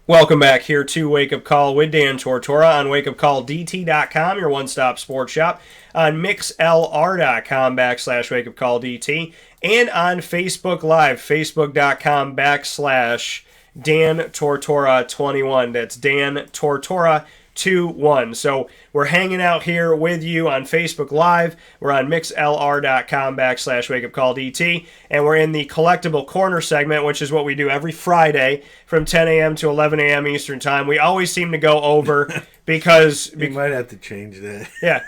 Welcome back here to Wake Up Call with Dan Tortora on wakeupcalldt.com, your one-stop sports shop, on mixlr.com/wakeupcalldt, and on Facebook Live, facebook.com/Dan Tortora21. That's Dan Tortora 21. So we're hanging out here with you on Facebook Live. We're on mixlr.com/wakeupcalldt, and we're in the Collectible Corner segment, which is what we do every Friday from 10 a.m. to 11 a.m. Eastern Time. We always seem to go over because... You might have to change that. Yeah.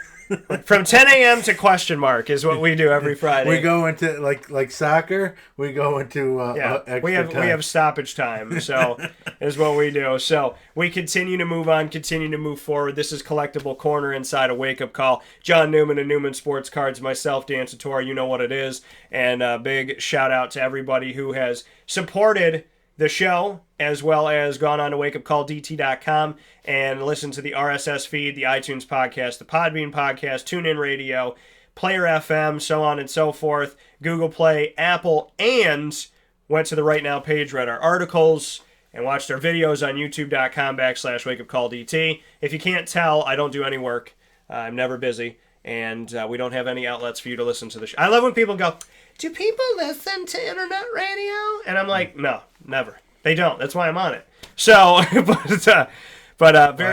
From 10 a.m. to question mark is what we do every Friday. We go into, like soccer, we go into extra we have stoppage time, so is what we do. So we continue to move on, continue to move forward. This is Collectible Corner inside a Wake Up Call. John Newman and Newman Sports Cards, myself, Dan Tortora, you know what it is. And a big shout out to everybody who has supported the show, as well as gone on to wakeupcalldt.com and listened to the RSS feed, the iTunes podcast, the Podbean podcast, TuneIn Radio, Player FM, so on and so forth, Google Play, Apple, and went to the Right Now page, read our articles, and watched our videos on youtube.com/wakeupcalldt. If you can't tell, I don't do any work. I'm never busy, and we don't have any outlets for you to listen to the show. I love when people go, do people listen to internet radio? And I'm like, no, never. They don't. That's why I'm on it. So, I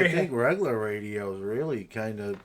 think regular radio is really kind of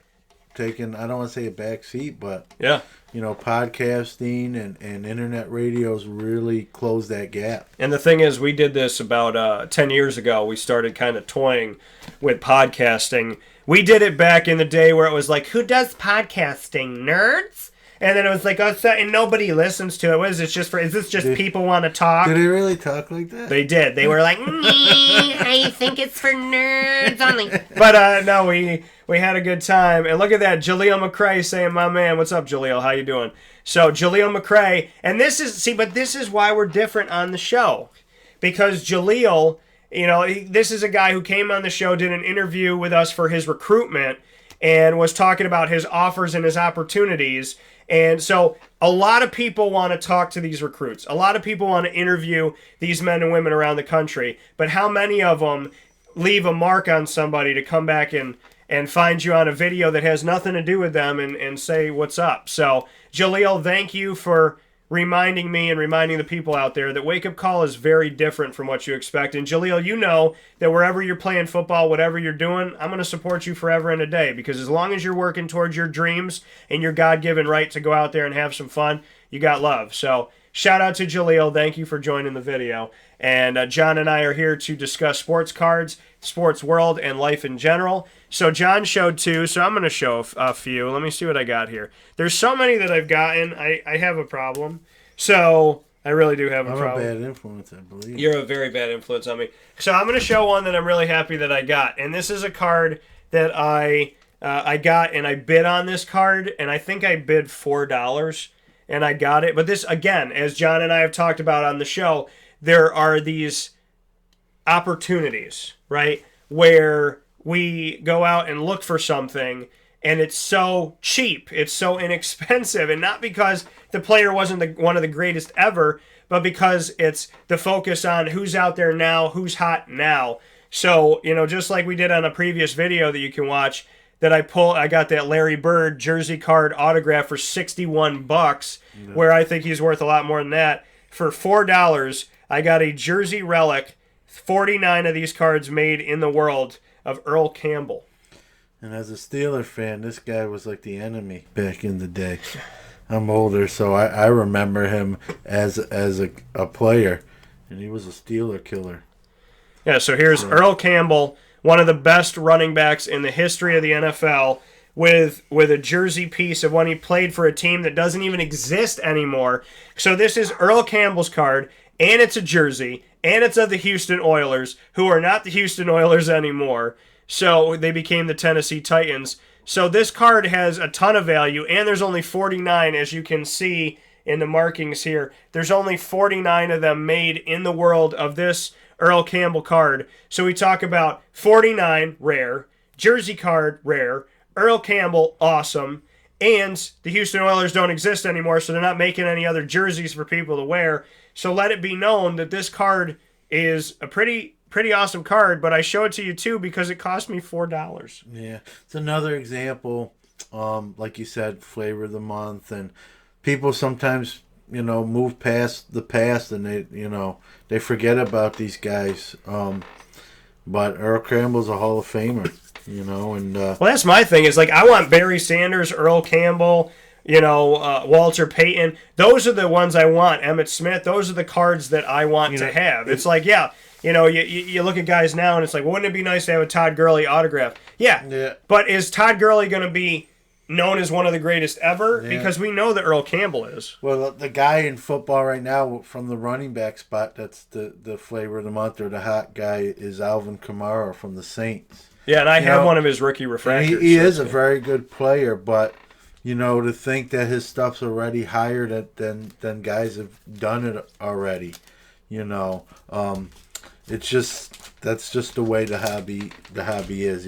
taken, I don't want to say a back seat, but, yeah, podcasting and internet radios really closed that gap. And the thing is, we did this about 10 years ago. We started kind of toying with podcasting. We did it back in the day where it was like, who does podcasting? Nerds? And then it was like, oh, and nobody listens to it. What is this just for? Is this just people want to talk? Did they really talk like that? They did. They were like, I think it's for nerds only. But no, we had a good time. And look at that, Jaleel McRae saying, my man, what's up, Jaleel? How you doing? So Jaleel McRae, and this is why we're different on the show, because Jaleel, this is a guy who came on the show, did an interview with us for his recruitment, and was talking about his offers and his opportunities. And so a lot of people want to talk to these recruits. A lot of people want to interview these men and women around the country. But how many of them leave a mark on somebody to come back and find you on a video that has nothing to do with them and say what's up? So, Jaleel, thank you for reminding me and reminding the people out there that Wake Up Call is very different from what you expect. And Jaleel, you know that wherever you're playing football, whatever you're doing, I'm going to support you forever and a day, because as long as you're working towards your dreams and your God-given right to go out there and have some fun, you got love. So shout out to Jaleel. Thank you for joining the video. And John and I are here to discuss sports cards, sports world, and life in general. So John showed two, so I'm going to show a few. Let me see what I got here. There's so many that I've gotten, I have a problem. So I really do have a problem. I'm a bad influence, I believe. You're a very bad influence on me. So I'm going to show one that I'm really happy that I got. And this is a card that I got, and I bid on this card, and I think I bid $4, and I got it. But this, again, as John and I have talked about on the show, there are these opportunities, right, where we go out and look for something, and it's so cheap, it's so inexpensive, and not because the player wasn't one of the greatest ever, but because it's the focus on who's out there now, who's hot now. So, just like we did on a previous video that you can watch, that I got that Larry Bird jersey card autograph for $61, where I think he's worth a lot more than that. For $4, I got a jersey relic, 49 of these cards made in the world, of Earl Campbell. And as a Steeler fan, this guy was like the enemy back in the day. I'm older, so I remember him as a player, and he was a Steeler killer. Yeah, so here's Earl Campbell, one of the best running backs in the history of the NFL, with a jersey piece of when he played for a team that doesn't even exist anymore. So this is Earl Campbell's card, and it's a jersey, and it's of the Houston Oilers, who are not the Houston Oilers anymore. So they became the Tennessee Titans. So this card has a ton of value, and there's only 49, as you can see in the markings here. There's only 49 of them made in the world of this Earl Campbell card. So we talk about 49, rare, jersey card, rare, Earl Campbell, awesome, and the Houston Oilers don't exist anymore, so they're not making any other jerseys for people to wear. So let it be known that this card is a pretty pretty awesome card, but I show it to you too because it cost me $4. Yeah, it's another example. Like you said, flavor of the month, and people sometimes move past the past, and they forget about these guys. But Earl Campbell's a Hall of Famer, and well, that's my thing. Is like I want Barry Sanders, Earl Campbell, Walter Payton. Those are the ones I want. Emmitt Smith. Those are the cards that I want to have. It's like, yeah, you look at guys now, and it's like, wouldn't it be nice to have a Todd Gurley autograph? Yeah. But is Todd Gurley going to be known as one of the greatest ever? Yeah. Because we know that Earl Campbell is. Well, the guy in football right now from the running back spot, that's the flavor of the month, or the hot guy, is Alvin Kamara from the Saints. Yeah, and I have one of his rookie refractors. He is a very good player, but to think that his stuff's already higher than guys have done it already, it's that's just the way the hobby is.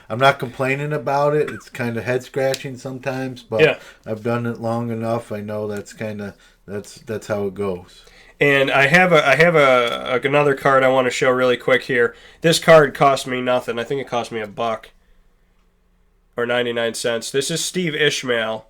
I'm not complaining about it. It's kind of head scratching sometimes, but yeah. I've done it long enough. I know that's how it goes. And I have another card I want to show really quick here. This card cost me nothing. I think it cost me $1 or 99 cents. This is Steve Ishmael,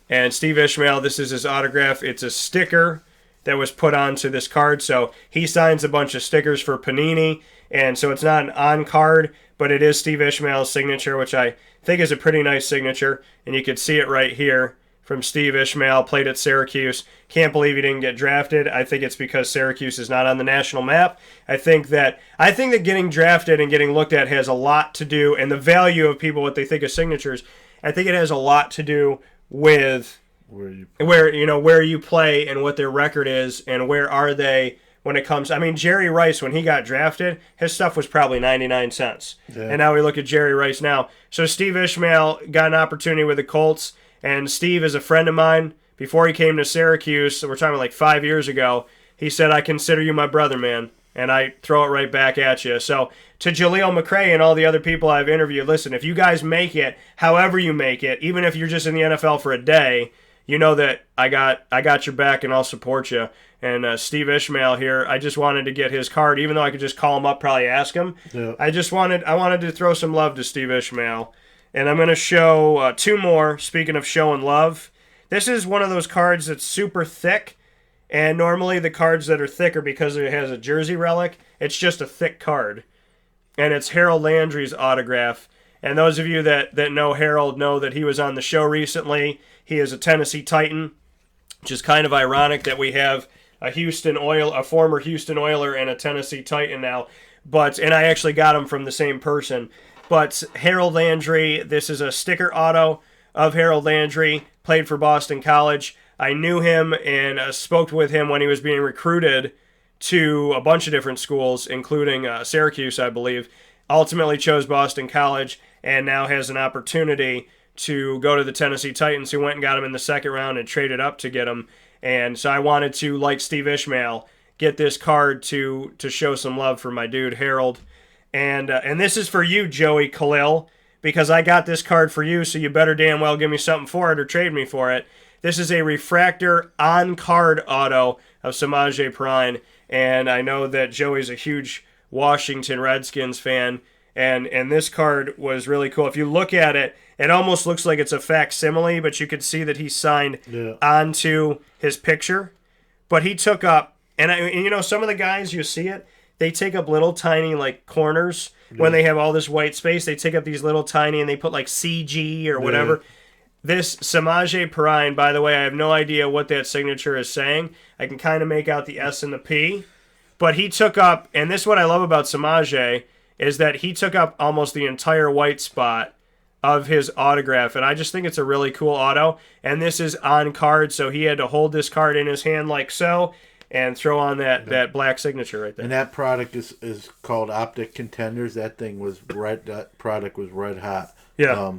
and Steve Ishmael, this is his autograph. It's a sticker that was put onto this card. So he signs a bunch of stickers for Panini, and so it's not an on-card, but it is Steve Ishmael's signature, which I think is a pretty nice signature, and you can see it right here from Steve Ishmael, played at Syracuse. Can't believe he didn't get drafted. I think it's because Syracuse is not on the national map. I think that getting drafted and getting looked at has a lot to do, and the value of people, what they think of signatures, I think it has a lot to do with where you play and what their record is and where are they when it comes. I mean, Jerry Rice, when he got drafted, his stuff was probably 99 cents. Yeah. And now we look at Jerry Rice now. So Steve Ishmael got an opportunity with the Colts, and Steve is a friend of mine. Before he came to Syracuse, so we're talking like 5 years ago, he said, I consider you my brother, man. And I throw it right back at you. So to Jaleel McRae and all the other people I've interviewed, listen, if you guys make it, however you make it, even if you're just in the NFL for a day, you know that I got your back and I'll support you. And Steve Ishmael here, I just wanted to get his card, even though I could just call him up, probably ask him. Yeah. I wanted to throw some love to Steve Ishmael. And I'm going to show two more, speaking of showing love. This is one of those cards that's super thick, and normally the cards that are thicker because it has a jersey relic, it's just a thick card. And it's Harold Landry's autograph. And those of you that know Harold know that he was on the show recently. He is a Tennessee Titan, which is kind of ironic that we have a former Houston Oiler and a Tennessee Titan now. And I actually got him from the same person. But Harold Landry, this is a sticker auto of Harold Landry, played for Boston College. I knew him and spoke with him when he was being recruited to a bunch of different schools, including Syracuse, I believe. Ultimately chose Boston College and now has an opportunity to go to the Tennessee Titans, who went and got him in the second round and traded up to get him. And so I wanted to, like Steve Ishmael, get this card to show some love for my dude Harold. And this is for you, Joey Khalil, because I got this card for you, so you better damn well give me something for it or trade me for it. This is a refractor on-card auto of Samaje Perine, and I know that Joey's a huge Washington Redskins fan, and this card was really cool. If you look at it, it almost looks like it's a facsimile, but you could see that he signed onto his picture. But he took up, and some of the guys, you see it, they take up little tiny corners when they have all this white space. They take up these little tiny, and they put CG or whatever. This Samaje Perine, by the way, I have no idea what that signature is saying. I can kind of make out the S and the P. But he took up, and this is what I love about Samaje, is that he took up almost the entire white spot of his autograph. And I just think it's a really cool auto. And this is on card, so he had to hold this card in his hand like so and throw on that black signature right there. And that product is called Optic Contenders. That product was red hot. Yeah.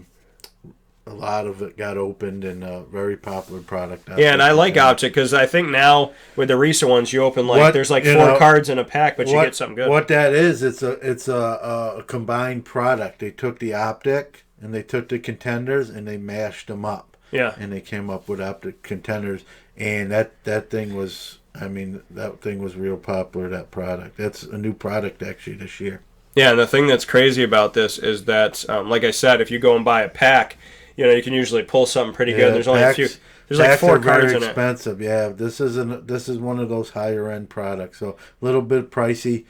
A lot of it got opened, and a very popular product. Yeah, and I like Optic because I think now with the recent ones, you open there's 4 cards in a pack, but you get something good. What that is, it's a combined product. They took the Optic and they took the Contenders and they mashed them up. Yeah. And they came up with Optic Contenders, and that thing was, I mean, that thing was real popular, that product. That's a new product, actually, this year. Yeah, and the thing that's crazy about this is that, like I said, if you go and buy a pack, you can usually pull something pretty good. There's only a few. There's like 4 cards in it. Expensive, yeah. This is one of those higher end products, so a little bit pricey.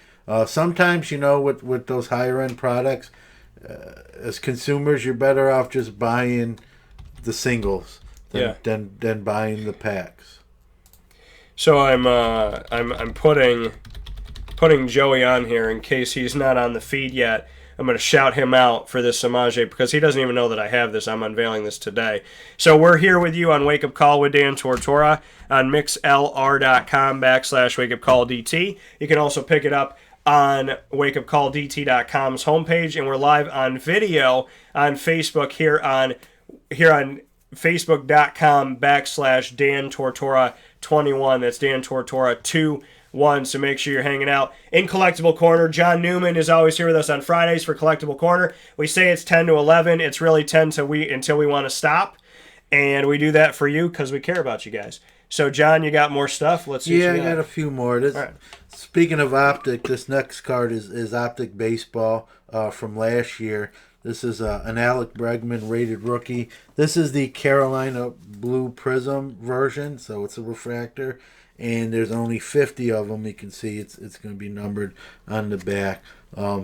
Sometimes, with those higher end products, as consumers, you're better off just buying the singles than buying the packs. So I'm putting Joey on here in case he's not on the feed yet. I'm going to shout him out for this Samaj because he doesn't even know that I have this. I'm unveiling this today. So we're here with you on Wake Up Call with Dan Tortora on mixlr.com/wakeupcalldt. You can also pick it up on wakeupcalldt.com's homepage, and we're live on video on Facebook here on facebook.com/Dan Tortora21. That's Dan Tortora21. So make sure you're hanging out in Collectible Corner. John Newman is always here with us on Fridays for Collectible Corner. We say it's 10 to 11. It's really 10 until we want to stop. And we do that for you because we care about you guys. So, John, you got more stuff? Let's see. Yeah, I got a few more. Right. Speaking of Optic, this next card is Optic Baseball from last year. This is an Alex Bregman rated rookie. This is the Carolina Blue Prism version, so it's a refractor. And there's only 50 of them. You can see it's going to be numbered on the back.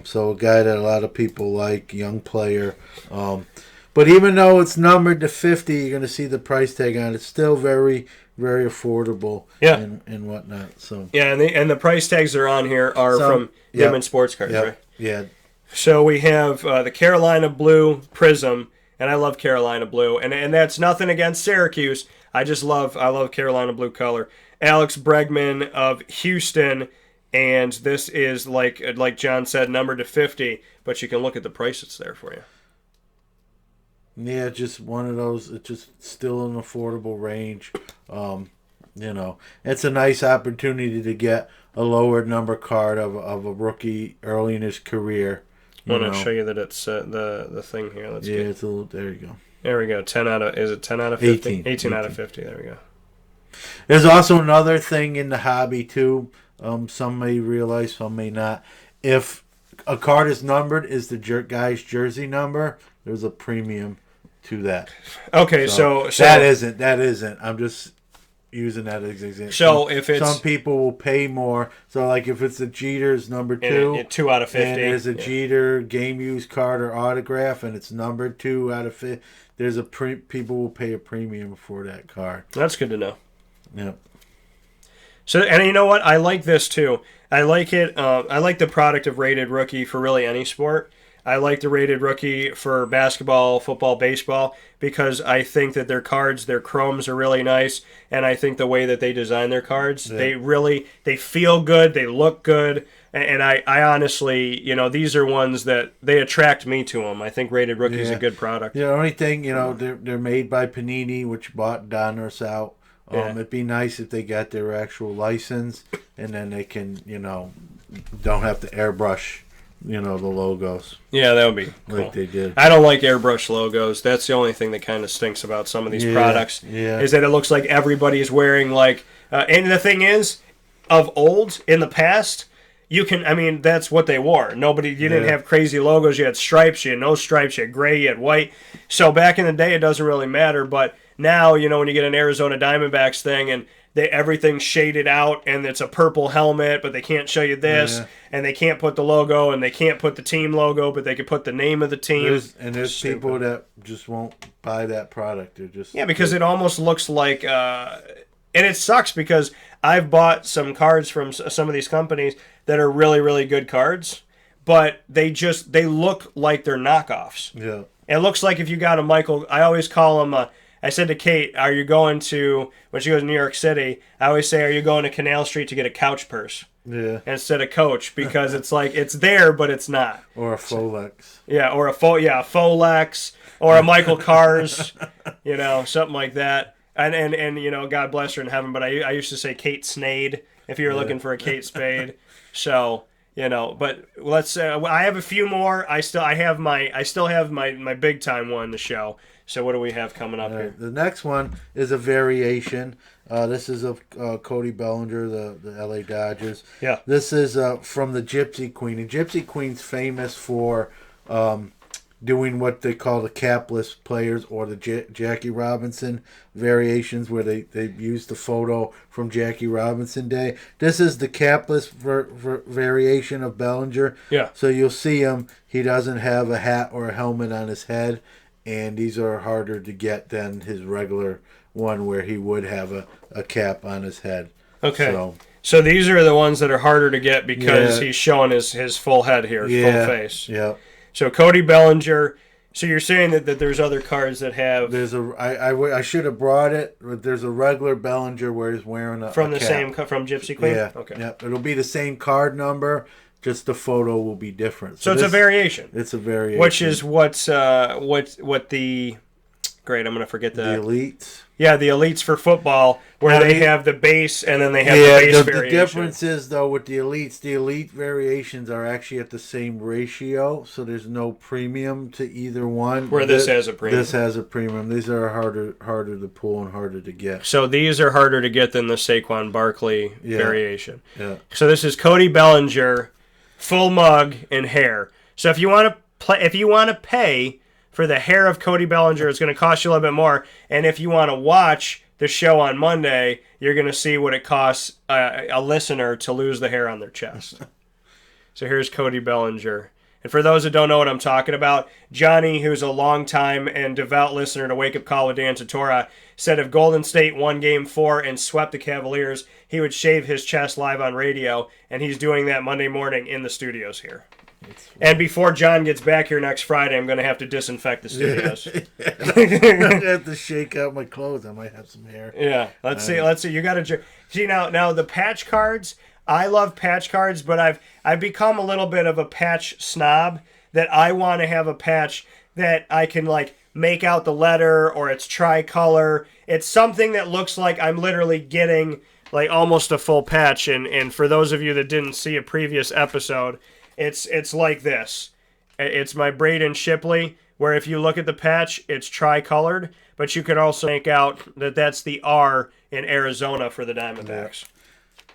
So a guy that a lot of people like, young player. But even though it's numbered to 50, you're going to see the price tag on it. It's still very, very affordable and whatnot. So yeah, and the price tags that are on here are from Newman Sports Cards, right? Yeah. So we have the Carolina Blue Prism, and I love Carolina Blue. And that's nothing against Syracuse. I love Carolina Blue color. Alex Bregman of Houston, and this is like John said, numbered to 50, but you can look at the price that's there for you. Yeah, just one of those. It's just still an affordable range. It's a nice opportunity to get a lower number card of a rookie early in his career. I want to show you that it's the thing here. It's a little. There you go. There we go. 10 out of 50? 18 out of 50. There we go. There's also another thing in the hobby too. Some may realize, some may not. If a card is numbered, is the guy's jersey number? There's a premium to that. Okay, so that isn't. I'm just using that as an example. So if it's some people will pay more. So like if it's a Jeter's number 2, 2 out of 50, and there's a Jeter game used card or autograph, and it's numbered 2 out of 50. There's people will pay a premium for that card. That's good to know. Yeah. So, and you know what? I like this too. I like it. I like the product of rated rookie for really any sport. I like the rated rookie for basketball, football, baseball, because I think that their cards, their chromes are really nice, and I think the way that they design their cards, they feel good, they look good, and I honestly, these are ones that they attract me to them. I think rated rookie is a good product. The only thing, they're made by Panini, which bought Donruss out. It'd be nice if they got their actual license, and then they can, don't have to airbrush, the logos. Yeah, that would be cool. Like they did. I don't like airbrush logos. That's the only thing that kind of stinks about some of these products. Yeah. Is that it looks like everybody is wearing and the thing is, of old, in the past, that's what they wore. You didn't have crazy logos. You had stripes, you had no stripes, you had gray, you had white. So back in the day, it doesn't really matter, but now, when you get an Arizona Diamondbacks thing and everything's shaded out and it's a purple helmet, but they can't show you this, and they can't put the logo, and they can't put the team logo, but they can put the name of the team. There's people that just won't buy that product. They're just because it almost looks like, and it sucks because I've bought some cards from some of these companies that are really, really good cards, but they look like they're knockoffs. Yeah, it looks like if you got a Michael, I always call him I said to Kate, are you going to, when she goes to New York City, I always say, are you going to Canal Street to get a couch purse? Yeah. Instead of Coach, because it's like, it's there, but it's not. Or a Folex. Yeah, or a Folex, or a Michael Kors, something like that. And God bless her in heaven, but I used to say Kate Snade, if you were looking for a Kate Spade. So, But let's say I have a few more. I still have my big time one to show. So what do we have coming up here? The next one is a variation. This is of Cody Bellinger, the L.A. Dodgers. Yeah. This is from the Gypsy Queen. And Gypsy Queen's famous for doing what they call the capless players, or the Jackie Robinson variations, where they use the photo from Jackie Robinson Day. This is the capless variation of Bellinger. Yeah. So you'll see him. He doesn't have a hat or a helmet on his head, and these are harder to get than his regular one where he would have a cap on his head. Okay. So these are the ones that are harder to get because he's showing his full head here, full face. Yeah. So Cody Bellinger. So you're saying that there's other cards that have... There's I should have brought it, but there's a regular Bellinger where he's wearing a From the cap. same... From Gypsy Queen? Yeah. Okay. Yeah. It'll be the same card number, just the photo will be different. So it's a variation. It's a variation. Which is what the... Great, I'm going to forget the Elites. Yeah, the Elites for football, where they have the base and then they have the base variation. The difference is, though, with the Elites, the Elite variations are actually at the same ratio, so there's no premium to either one. Where this has a premium. This has a premium. These are harder to pull and harder to get. So these are harder to get than the Saquon Barkley variation. Yeah. So this is Cody Bellinger, full mug and hair. So if you want to pay for the hair of Cody Bellinger, it's going to cost you a little bit more. And if you want to watch the show on Monday, you're going to see what it costs a listener to lose the hair on their chest. So here's Cody Bellinger. And for those that don't know what I'm talking about, Johnny, who's a longtime and devout listener to Wake Up Call with Dan Tortora, said if Golden State won Game 4 and swept the Cavaliers, he would shave his chest live on radio. And he's doing that Monday morning in the studios here. And before John gets back here next Friday, I'm going to have to disinfect the studios. I have to shake out my clothes. I might have some hair. Yeah, let's see. You got to see now the patch cards. I love patch cards, but I've become a little bit of a patch snob. That I want to have a patch that I can make out the letter, or it's tricolor. It's something that looks like I'm literally getting almost a full patch. And for those of you that didn't see a previous episode, It's like this. It's my Braden Shipley, where if you look at the patch, it's tricolored, but you can also make out that that's the R in Arizona for the Diamondbacks.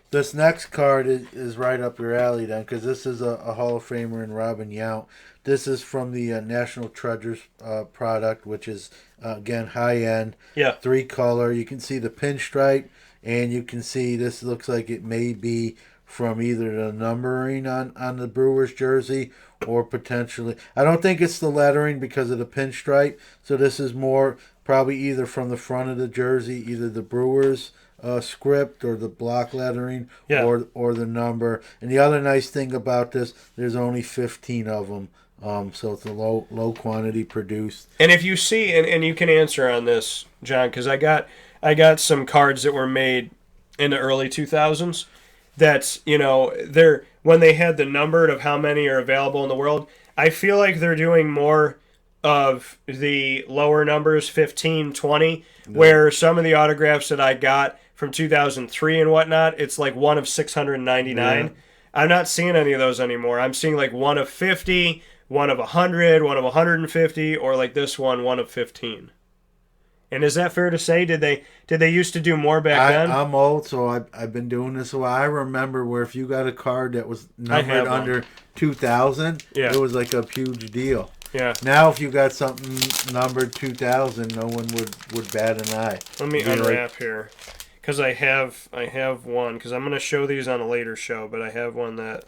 This next card is right up your alley then, because this is a Hall of Famer in Robin Yount. This is from the National Treasures product, which is, again, high-end. Yeah. 3-color. You can see the pinstripe, and you can see this looks like it may be from either the numbering on the Brewers jersey or potentially... I don't think it's the lettering because of the pinstripe, so this is more probably either from the front of the jersey, either the Brewers script or the block lettering or the number. And the other nice thing about this, there's only 15 of them, so it's a low quantity produced. And if you see, and you can answer on this, John, because I got some cards that were made in the early 2000s. That's, when they had the numbered of how many are available in the world, I feel like they're doing more of the lower numbers, 15, 20, where some of the autographs that I got from 2003 and whatnot, it's like one of 699. Yeah. I'm not seeing any of those anymore. I'm seeing one of 50, one of 100, one of 150, or like this one of 15. And is that fair to say? Did they used to do more back then? I'm old, so I've been doing this a while. I remember where if you got a card that was numbered under 2,000, it was like a huge deal. Yeah. Now if you got something numbered 2,000, no one would bat an eye. Let me unwrap here, because I have one. Because I'm going to show these on a later show, but I have one that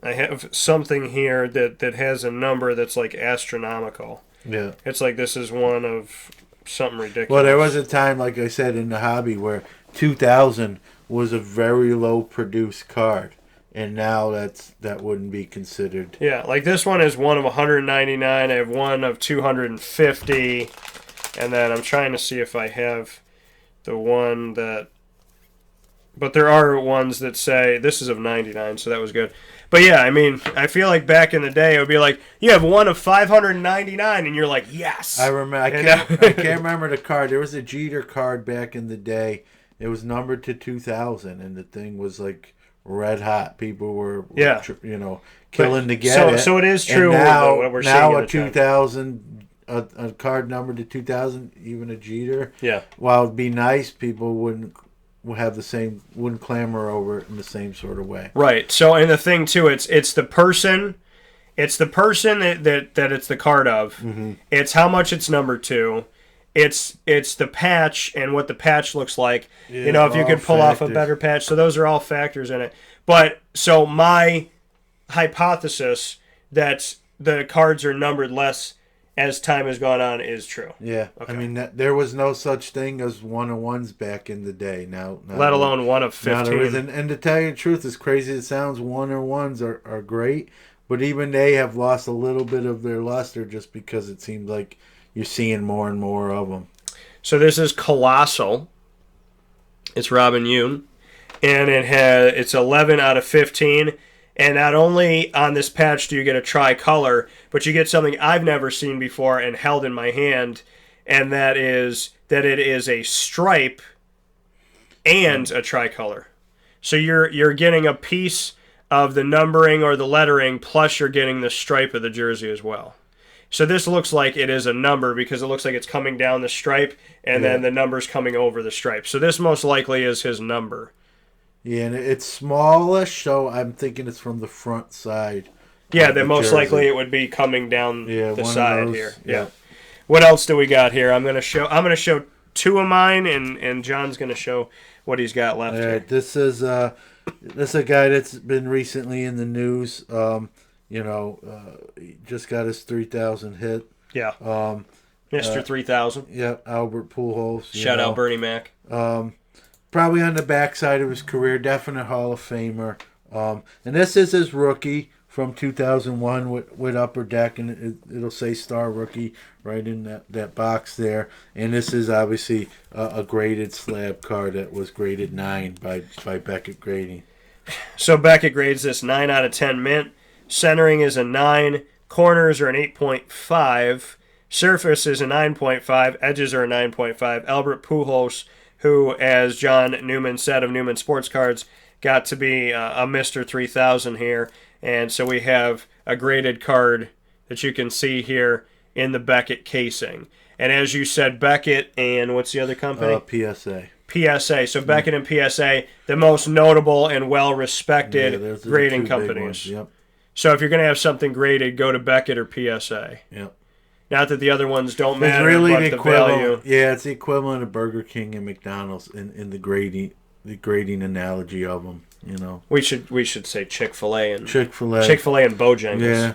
I have something here that has a number that's astronomical. Yeah. It's this is one of something ridiculous. Well, there was a time, like I said, in the hobby where 2,000 was a very low produced card. And now that wouldn't be considered. Yeah, this one is one of 199. I have one of 250. And then I'm trying to see if I have the one that... But there are ones that say... This is of 99, so that was good. But yeah, I mean, I feel like back in the day, it would be you have one of 599, and you're like, yes. I remember. I can't remember the card. There was a Jeter card back in the day. It was numbered to 2,000, and the thing was red hot. People were Yeah. killing to get it. So it is true. And what we're now seeing a 2000, a card numbered to 2000, even a Jeter. Yeah. While it'd be nice, people wouldn't clamor over it in the same sort of way. Right. So, and the thing too, it's the person. It's the person that it's the card of. Mm-hmm. It's how much it's numbered to. It's the patch and what the patch looks like. Yeah, if you could pull off a better patch. So those are all factors in it. But so my hypothesis that the cards are numbered less as time has gone on is true. Yeah. Okay. I mean, there was no such thing as 1-of-1s back in the day. Now, let alone 1 of 15. And to tell you the truth, as crazy as it sounds, 1-of-1s are great. But even they have lost a little bit of their luster just because it seems like you're seeing more and more of them. So this is Colossal. It's Robin Yoon. And it's 11 out of 15. And not only on this patch do you get a tricolor, but you get something I've never seen before and held in my hand. And that is that it is a stripe and a tricolor. So you're getting a piece of the numbering or the lettering, plus you're getting the stripe of the jersey as well. So this looks like it is a number because it looks like it's coming down the stripe and then the number's coming over the stripe. So this most likely is his number. Yeah, and it's smallish, so I'm thinking it's from the front side. Yeah, then most likely it would be coming down the side here. Yeah. What else do we got here? I'm gonna show two of mine, and John's gonna show what he's got left. All right, this is a guy that's been recently in the news. He just got his 3,000 hit. Yeah. Mr. 3000. Yeah, Albert Pujols. Shout out Bernie Mac. Probably on the backside of his career, definite Hall of Famer. And this is his rookie from 2001 with Upper Deck, and it'll say Star Rookie right in that box there. And this is obviously a graded slab card that was graded 9 by Beckett Grading. So Beckett grades this 9 out of 10 mint. Centering is a 9. Corners are an 8.5. Surface is a 9.5. Edges are a 9.5. Albert Pujols, who, as John Newman said of Newman Sports Cards, got to be a Mr. 3000 here. And so we have a graded card that you can see here in the Beckett casing. And as you said, Beckett and what's the other company? PSA. PSA. So Beckett and PSA, the most notable and well-respected grading companies. Yep. So if you're going to have something graded, go to Beckett or PSA. Yep. Not that the other ones don't matter, it's really but the value. Yeah, it's the equivalent of Burger King and McDonald's in the grading analogy of them. We should say Chick-fil-A and Chick-fil-A and Bojangles. Yeah.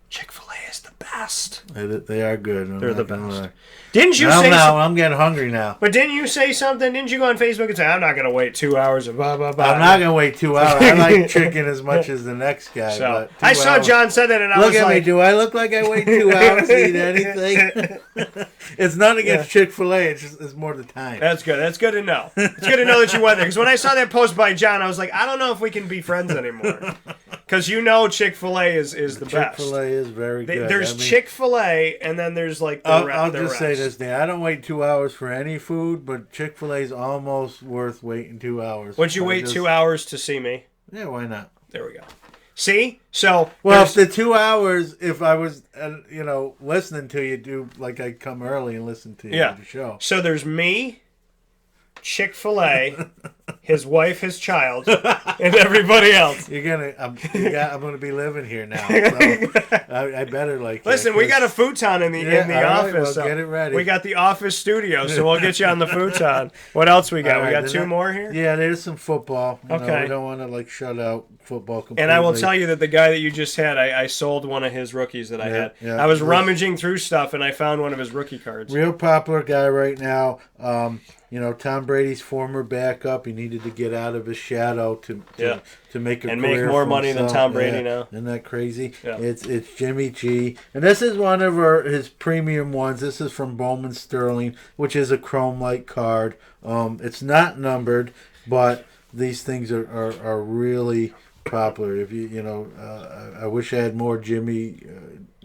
Chick-fil-A is the best. They are good. They're the best. Didn't you say? No, I'm getting hungry now. But didn't you say something? Didn't you go on Facebook and say, "I'm not going to wait 2 hours"? And blah blah blah. I'm not going to wait 2 hours. I like chicken as much as the next guy. So I saw John said that, and I was like, "Look at me. Do I look like I wait 2 hours to eat anything?" It's not against Chick-fil-A. It's more the time. That's good. That's good to know. It's good to know that you went there. Because when I saw that post by John, I was like, I don't know if we can be friends anymore. Because Chick-fil-A is the best. Chick-fil-A is very good. There's Chick-fil-A, and then there's like the I'll the just rest. say this, Dan. I don't wait 2 hours for any food, but Chick-fil-A is almost worth waiting 2 hours. Would you wait 2 hours to see me? Yeah, why not? There we go. See? So well, if the 2 hours, if I was, listening to you, do like I'd come early and listen to you on the show. So there's me, Chick-fil-A, his wife, his child, and everybody else. I'm gonna be living here now. So I better Listen, we got a futon in the office. Right, well, so get it ready. We got the office studio, so we'll get you on the futon. What else we got? Right, we got two more here. Yeah, there's some football. Okay, we don't want to shut out football completely. And I will tell you that the guy that you just had, I sold one of his rookies that I had. Yeah. I was rummaging through stuff and I found one of his rookie cards. Real popular guy right now. Tom Brady's former backup. He needed to get out of his shadow to make a and career make more money than Tom Brady now. Isn't that crazy? Yeah. It's Jimmy G, and this is one of his premium ones. This is from Bowman Sterling, which is a chrome light card. It's not numbered, but these things are really popular. If I wish I had more Jimmy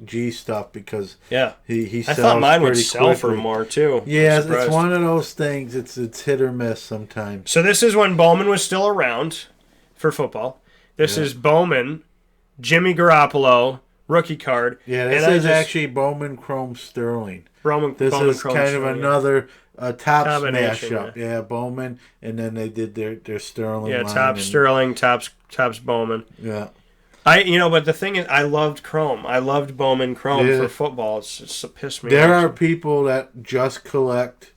G stuff because he sells. I thought mine would pretty sell quickly. for more too. Yeah, it's one of those things. It's hit or miss sometimes. So this is when Bowman was still around. for football. This is Bowman, Jimmy Garoppolo, rookie card. Yeah, this is actually Bowman Chrome Sterling. This is Chrome kind Sterling, of another Topps combination, mashup. Yeah, Bowman, and then they did their Sterling line. Topps Sterling, Topps Bowman. Yeah. But the thing is, I loved Chrome. I loved Bowman Chrome for football. It's pissed me off. There are people that just collect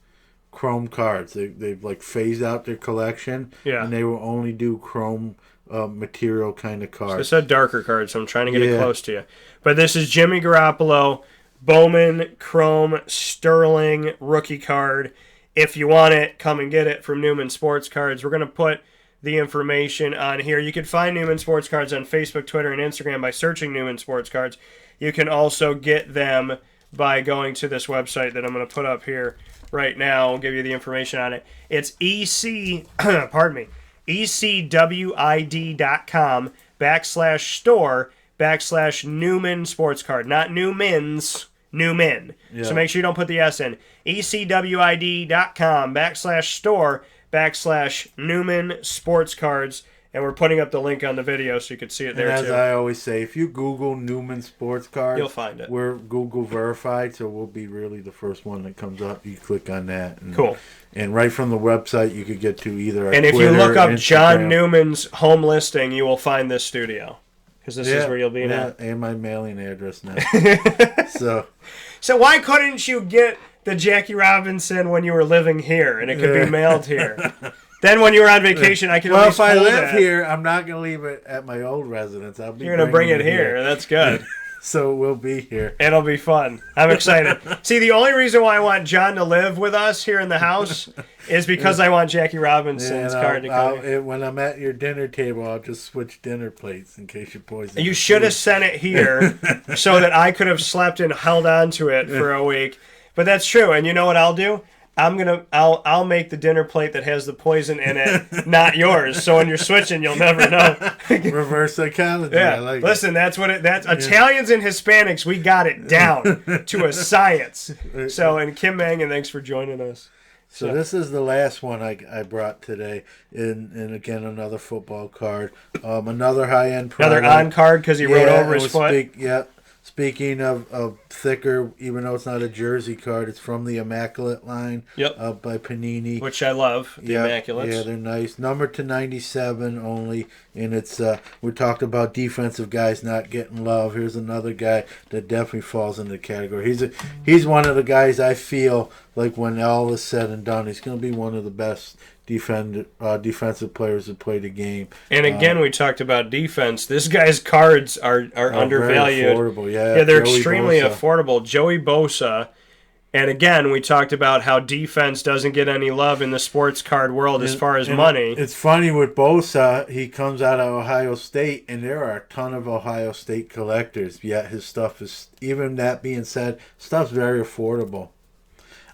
Chrome cards. They've like phased out their collection, and they will only do Chrome material kind of cards. So it's a darker card, so I'm trying to get it close to you. But this is Jimmy Garoppolo, Bowman Chrome Sterling rookie card. If you want it, come and get it from Newman Sports Cards. We're going to put the information on here. You can find Newman Sports Cards on Facebook, Twitter, and Instagram by searching Newman Sports Cards. You can also get them by going to this website that I'm going to put up here right now. I'll give you the information on it. It's ecwid.com/store/Newman Sports Card. Not Newmans, Newman. Yeah. So make sure you don't put the S in. ecwid.com/store/Newman Sports Cards. And we're putting up the link on the video so you can see it there, too. As I always say, if you Google Newman Sports Cards, you'll find it. We're Google verified, so we'll be really the first one that comes up. You click on that. And, cool. And right from the website, you could get to either And Twitter, if you look up Instagram. John Newman's home listing, you will find this studio. Because this is where you'll be now. And my mailing address now. So why couldn't you get the Jackie Robinson when you were living here and it could be mailed here? Then when you were on vacation, I could at least if I live here, I'm not going to leave it at my old residence. You're going to bring it here. That's good. So we'll be here. It'll be fun. I'm excited. See, the only reason why I want John to live with us here in the house is because I want Jackie Robinson's card to come in. When I'm at your dinner table, I'll just switch dinner plates in case you poison. You should have sent it here so that I could have slept and held on to it for a week. But that's true. And you know what I'll do? I'll make the dinner plate that has the poison in it, not yours. So when you're switching, you'll never know. Reverse psychology. Yeah. I like Listen, that's Italians and Hispanics. We got it down to a science. So, and Kim Mangan, thanks for joining us. So this is the last one I brought today, and again another football card, another high end product. Another on card because he wrote over his foot. Speaking of thicker, even though it's not a jersey card, it's from the Immaculate line by Panini. Which I love, the Immaculates. Yeah, they're nice. Number to 97 only, and it's we talked about defensive guys not getting love. Here's another guy that definitely falls into the category. He's one of the guys I feel like when all is said and done, he's going to be one of the best defensive players that play the game. And again, we talked about defense. This guy's cards are undervalued. Very affordable, they're extremely affordable. Joey Bosa. And again, we talked about how defense doesn't get any love in the sports card world as far as money. It's funny with Bosa, he comes out of Ohio State, and there are a ton of Ohio State collectors, yet his stuff is, even that being said, stuff's very affordable.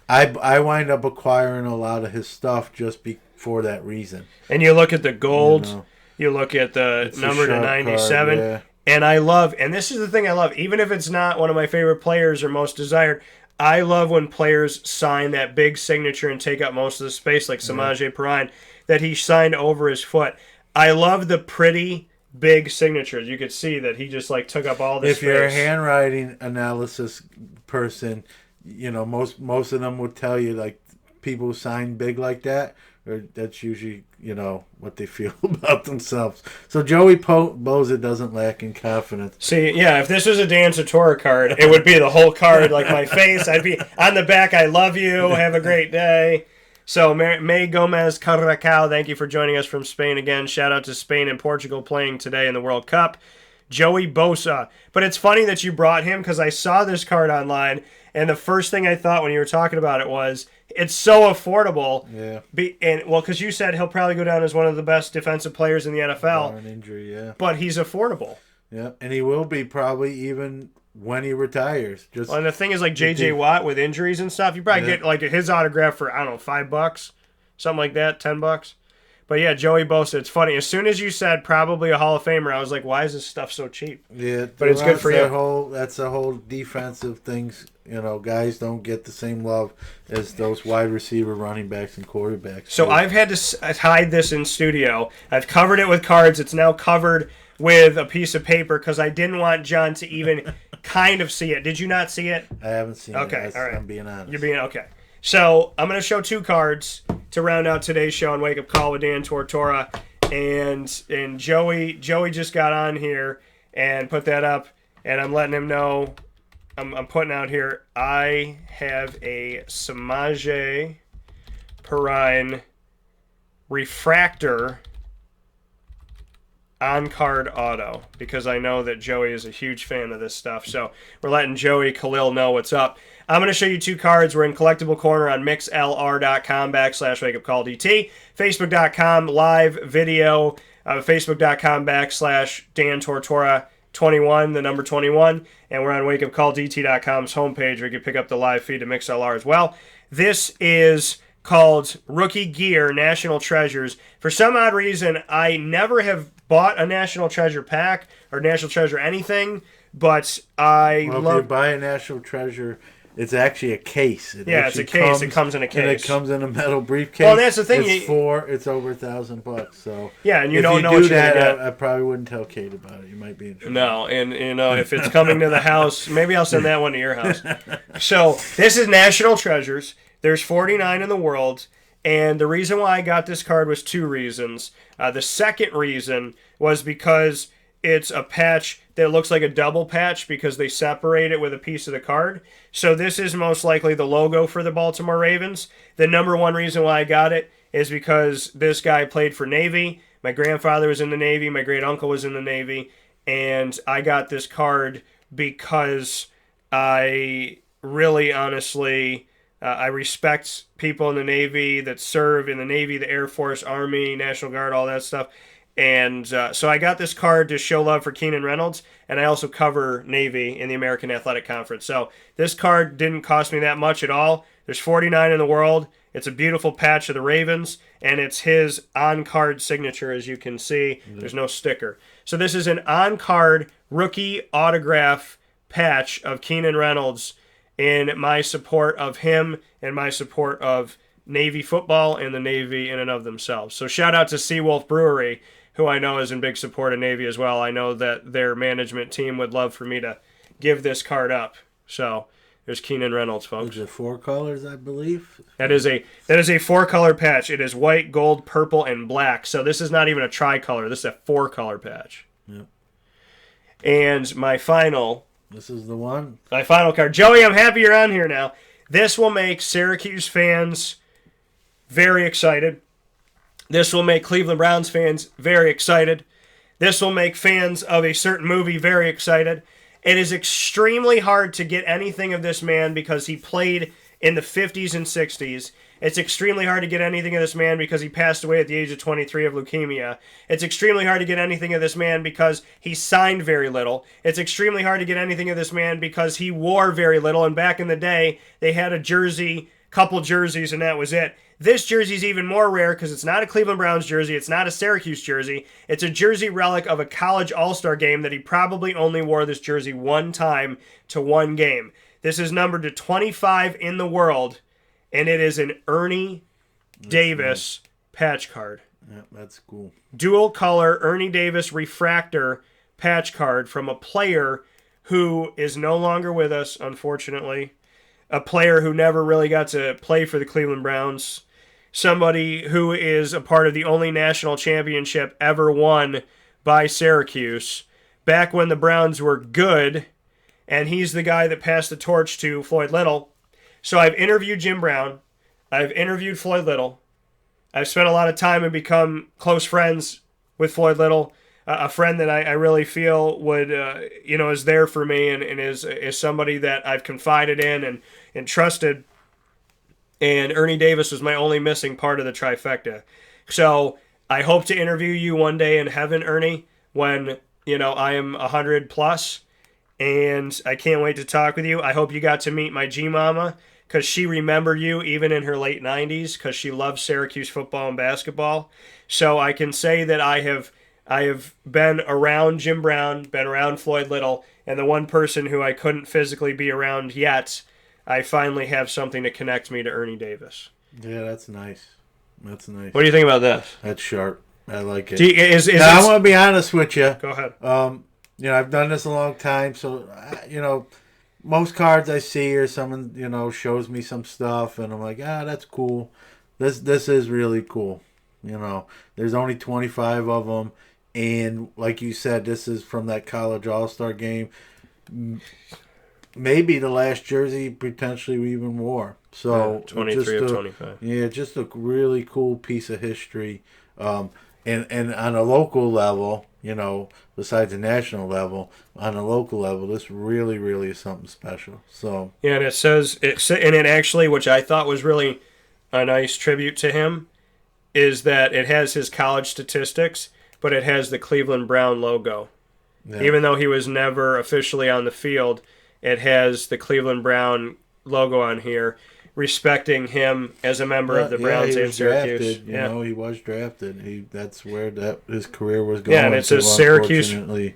I wind up acquiring a lot of his stuff just for that reason. And you look at the gold, you look at the number to 97, card, and I love, and this is the thing I love, even if it's not one of my favorite players or most desired, I love when players sign that big signature and take up most of the space, like Samaje Perine, that he signed over his foot. I love the pretty big signatures. You could see that he just took up all this space. If you're a handwriting analysis person, most of them would tell you people who sign big like that, or that's usually what they feel about themselves. So Joey Bosa doesn't lack in confidence. See, if this was a Dan Tortora card, it would be the whole card, like my face. I'd be on the back. I love you. Have a great day. So May Gomez Carracao, thank you for joining us from Spain again. Shout out to Spain and Portugal playing today in the World Cup. Joey Bosa. But it's funny that you brought him because I saw this card online, and the first thing I thought when you were talking about it was, it's so affordable. Yeah. Because you said he'll probably go down as one of the best defensive players in the NFL. An injury, yeah. But he's affordable. Yeah, and he will be probably even when he retires. And the thing is, J.J. Watt with injuries and stuff, you probably get his autograph for, I don't know, $5, something like that, $10. But yeah, Joey Bosa, it's funny. As soon as you said probably a Hall of Famer, I was like, why is this stuff so cheap? Yeah, but it's good for you. That's the whole defensive things. Guys don't get the same love as those wide receiver, running backs, and quarterbacks. So I've had to hide this in studio. I've covered it with cards. It's now covered with a piece of paper because I didn't want John to even kind of see it. Did you not see it? I haven't seen it. Okay, all right. I'm being honest. You're being okay. So I'm going to show 2 cards to round out today's show on Wake Up Call with Dan Tortora. And Joey just got on here and put that up, and I'm letting him know, I'm putting out here, I have a Samaje Perine Refractor on-card auto, because I know that Joey is a huge fan of this stuff. So we're letting Joey Khalil know what's up. I'm going to show you 2 cards. We're in Collectible Corner on mixlr.com/wakeupcalldt, facebook.com live video, facebook.com/Dan Tortora 21, the number 21, and we're on wakeupcalldt.com's homepage where you can pick up the live feed to MixLR as well. This is called Rookie Gear National Treasures. For some odd reason, I never have bought a National Treasure pack or National Treasure anything, but if you buy a National Treasure, it's actually a case. It's a case. It comes in a case. And it comes in a metal briefcase. Well, that's the thing. It's over $1,000. So yeah, and you don't know what you're gonna get. I probably wouldn't tell Kate about it. You might be interested. No, and if it's coming to the house, maybe I'll send that one to your house. So this is National Treasures. There's 49 in the world, and the reason why I got this card was 2 reasons. The second reason was because it's a patch that looks like a double patch because they separate it with a piece of the card. So this is most likely the logo for the Baltimore Ravens. The number 1 reason why I got it is because this guy played for Navy. My grandfather was in the Navy. My great uncle was in the Navy. And I got this card because I really honestly... I respect people in the Navy that serve in the Navy, the Air Force, Army, National Guard, all that stuff. And so I got this card to show love for Keenan Reynolds, and I also cover Navy in the American Athletic Conference. So this card didn't cost me that much at all. There's 49 in the world. It's a beautiful patch of the Ravens, and it's his on-card signature, as you can see. There's no sticker. So this is an on-card rookie autograph patch of Keenan Reynolds in my support of him and my support of Navy football and the Navy in and of themselves. So shout out to Seawolf Brewery, who I know is in big support of Navy as well. I know that their management team would love for me to give this card up. So there's Keenan Reynolds, folks. Is it 4 colors, I believe? That is a 4-color patch. It is white, gold, purple, and black. So this is not even a tricolor. This is a 4-color patch. Yep. And my final... This is the one. My final card. Joey, I'm happy you're on here now. This will make Syracuse fans very excited. This will make Cleveland Browns fans very excited. This will make fans of a certain movie very excited. It is extremely hard to get anything of this man because he played in the 50s and 60s. It's extremely hard to get anything of this man because he passed away at the age of 23 of leukemia. It's extremely hard to get anything of this man because he signed very little. It's extremely hard to get anything of this man because he wore very little, and back in the day, they had a jersey, couple jerseys, and that was it. This jersey is even more rare because it's not a Cleveland Browns jersey. It's not a Syracuse jersey. It's a jersey relic of a college all-star game that he probably only wore this jersey one time to one game. This is numbered to 25 in the world, and it is an Ernie Davis patch card. Yeah, that's cool. Dual color Ernie Davis refractor patch card from a player who is no longer with us, unfortunately. A player who never really got to play for the Cleveland Browns. Somebody who is a part of the only national championship ever won by Syracuse. Back when the Browns were good, and he's the guy that passed the torch to Floyd Little. So I've interviewed Jim Brown. I've interviewed Floyd Little. I've spent a lot of time and become close friends with Floyd Little, a friend that I really feel would, is there for me and is somebody that I've confided in and trusted. And Ernie Davis was my only missing part of the trifecta. So I hope to interview you one day in heaven, Ernie, when, I am 100 plus. And I can't wait to talk with you. I hope you got to meet my G-Mama, because she remembered you even in her late 90s because she loved Syracuse football and basketball. So I can say that I have been around Jim Brown, been around Floyd Little, and the one person who I couldn't physically be around yet, I finally have something to connect me to Ernie Davis. Yeah, that's nice. That's nice. What do you think about this? That's sharp. I like it. Now, I want to be honest with you. Go ahead. I've done this a long time, so most cards I see or someone shows me some stuff, and I'm like, that's cool. This is really cool. There's only 25 of them, and like you said, this is from that college all-star game. Maybe the last jersey potentially we even wore. So 23 of 25. Yeah, just a really cool piece of history. And on a local level, besides the national level, on a local level, this really, really is something special. So yeah, and it actually, which I thought was really a nice tribute to him, is that it has his college statistics, but it has the Cleveland Brown logo. Yeah. Even though he was never officially on the field, it has the Cleveland Brown logo on here, respecting him as a member of the Browns and Syracuse. Drafted, he was drafted. That's where his career was going. Yeah, and it says Syracuse. Unfortunately,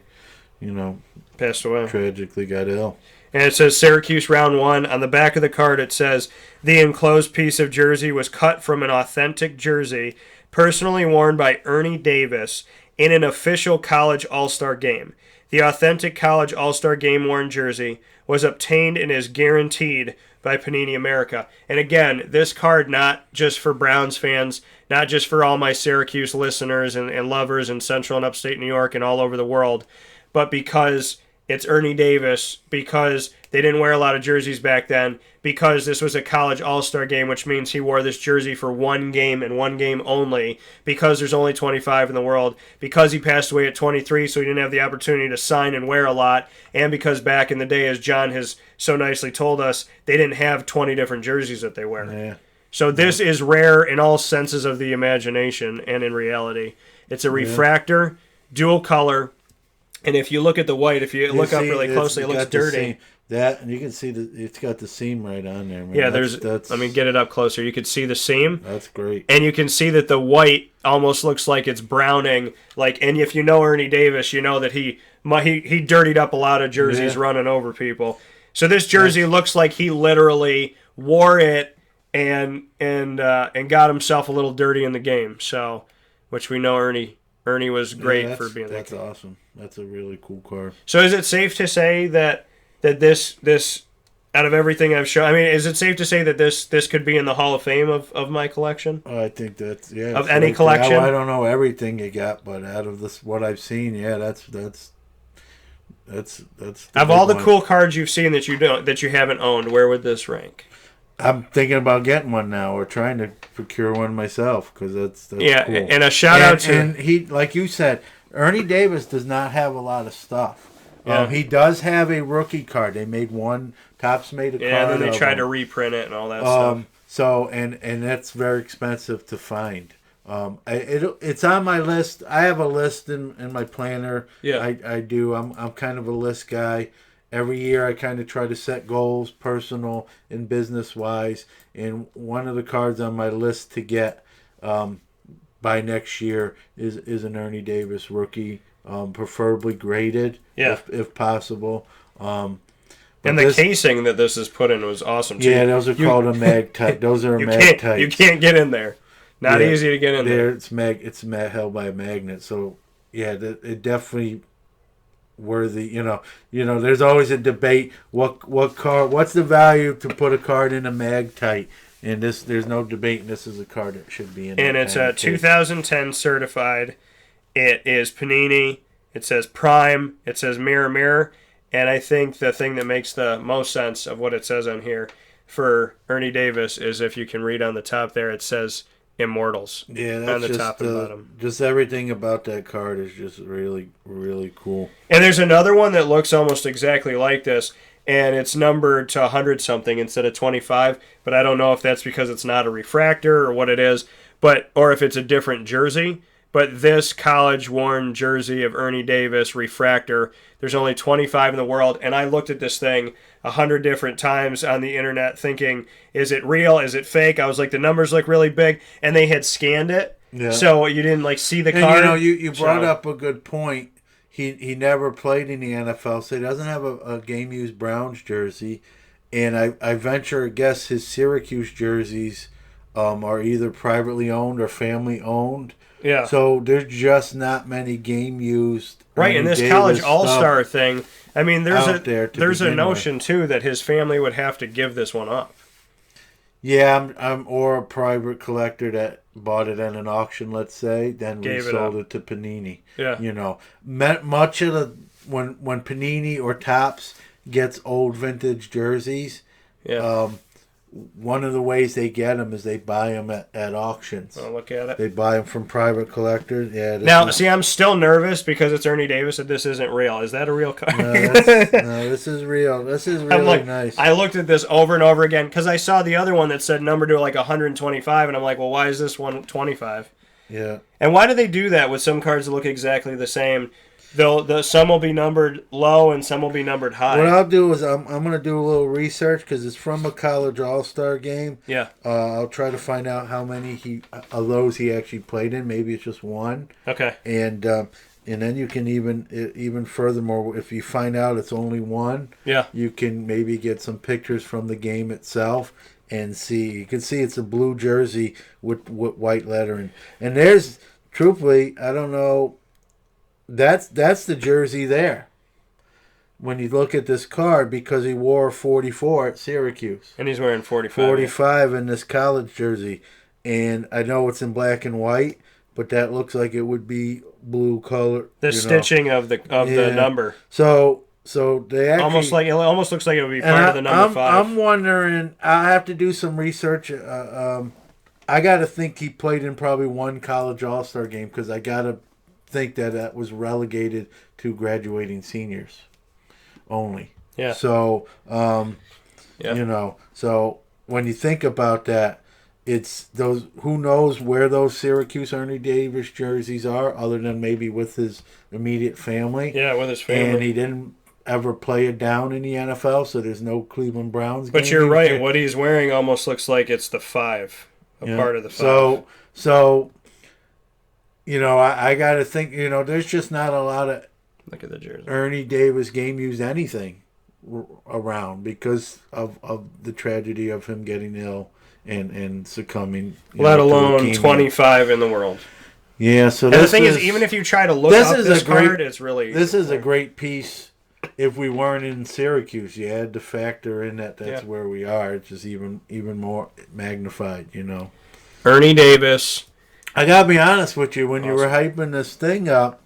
passed away. Tragically got ill. And it says Syracuse round 1. On the back of the card it says, the enclosed piece of jersey was cut from an authentic jersey personally worn by Ernie Davis in an official college all-star game. The authentic college all-star game worn jersey was obtained and is guaranteed by Panini America. And again, this card not just for Browns fans, not just for all my Syracuse listeners and lovers in Central and Upstate New York and all over the world, but because it's Ernie Davis, because they didn't wear a lot of jerseys back then, because this was a college all-star game, which means he wore this jersey for one game and one game only, because there's only 25 in the world, because he passed away at 23, so he didn't have the opportunity to sign and wear a lot, and because back in the day, as John has so nicely told us, they didn't have 20 different jerseys that they wear. Yeah. So this is rare in all senses of the imagination and in reality. It's a refractor, dual color, and if you look at the white, if you look up really closely, it looks dirty. And you can see it's got the seam right on there, man. Yeah, let me get it up closer. You can see the seam. That's great. And you can see that the white almost looks like it's browning. And if you know Ernie Davis, you know that he dirtied up a lot of jerseys running over people. So this jersey looks like he literally wore it and got himself a little dirty in the game. So, which we know Ernie was great for being that. That's awesome. That's a really cool card. So is it safe to say that this out of everything I've shown, is it safe to say that this could be in the Hall of Fame of my collection? I think that's of any collection. I don't know everything you got, but out of this what I've seen, that's of all the cool cards you've seen that you haven't owned, where would this rank? I'm thinking about getting one now, or trying to procure one myself, because that's cool. And a shout out to, and he, like you said, Ernie Davis does not have a lot of stuff. Yeah. He does have a rookie card. They made one. Topps made a card. Yeah, and then they tried to reprint it and all that stuff. So and that's very expensive to find. It's on my list. I have a list in my planner. Yeah, I do. I'm kind of a list guy. Every year I kind of try to set goals, personal and business wise. And one of the cards on my list to get by next year is an Ernie Davis rookie, preferably graded, if possible. And the casing that this is put in was awesome too. Yeah, those are called a mag-type. Those are mag-types. You can't get in there. Not easy to get in there. It's held by a magnet. So yeah, it definitely worthy. There's always a debate. What card? What's the value to put a card in a mag-type? And there's no debate. And this is a card that should be in. And it's a 2010 certified. It is Panini. It says Prime. It says Mirror Mirror. And I think the thing that makes the most sense of what it says on here for Ernie Davis is if you can read on the top there, it says Immortals. Yeah, that's on the just, top and bottom. Just everything about that card is just really, really cool. And there's another one that looks almost exactly like this, and it's numbered to 100-something instead of 25, but I don't know if that's because it's not a refractor or what it is, or if it's a different jersey. But this college-worn jersey of Ernie Davis refractor, there's only 25 in the world, and I looked at this thing 100 different times on the internet thinking, is it real? Is it fake? I was like, the numbers look really big, and they had scanned it, so you didn't like see the card. And you brought up a good point. He never played in the NFL, so he doesn't have a game-used Browns jersey, and I venture to guess his Syracuse jerseys are either privately owned or family owned. Yeah. So there's just not many game used. Right, in this college all-star thing, I mean, there's a notion too that his family would have to give this one up. Yeah, I'm or a private collector that bought it at an auction, let's say, then resold it to Panini. Yeah. Much of the when Panini or Topps gets old vintage jerseys, one of the ways they get them is they buy them at auctions. Oh, look at it. They buy them from private collectors. Yeah. Now, see, I'm still nervous because it's Ernie Davis that this isn't real. Is that a real card? No, this is real. This is really nice. I looked at this over and over again because I saw the other one that said number to like 125, and I'm like, well, why is this 125? Yeah. And why do they do that with some cards that look exactly the same? Some will be numbered low and some will be numbered high. What I'll do is I'm going to do a little research because it's from a college all-star game. Yeah. I'll try to find out how many of those he actually played in. Maybe it's just one. Okay. And then you can even furthermore, if you find out it's only one, you can maybe get some pictures from the game itself and see. You can see it's a blue jersey with white lettering. And there's, truthfully, I don't know. That's the jersey there. When you look at this card, because he wore 44 at Syracuse. And he's wearing 45. 45 in this college jersey. And I know it's in black and white, but that looks like it would be blue color. The stitching of the number. So they actually almost looks like it would be part of the number 5. I'm wondering, I'll have to do some research. I got to think he played in probably one college all-star game because I got to think that was relegated to graduating seniors only. Yeah. So, so when you think about that, it's those, who knows where those Syracuse Ernie Davis jerseys are other than maybe with his immediate family. Yeah, with his family. And he didn't ever play it down in the NFL, so there's no Cleveland Browns game. But you're right. What he's wearing almost looks like it's the 5, part of the 5. So I got to think, there's just not a lot of look at the jersey. Ernie Davis game used anything around because of the tragedy of him getting ill and succumbing. Let alone 25 in the world. Yeah, so the thing is, even if you try to look up this card, it's really... This is a great piece. If we weren't in Syracuse, you had to factor in that's where we are. It's just even more magnified, Ernie Davis... I gotta be honest with you. When you were hyping this thing up,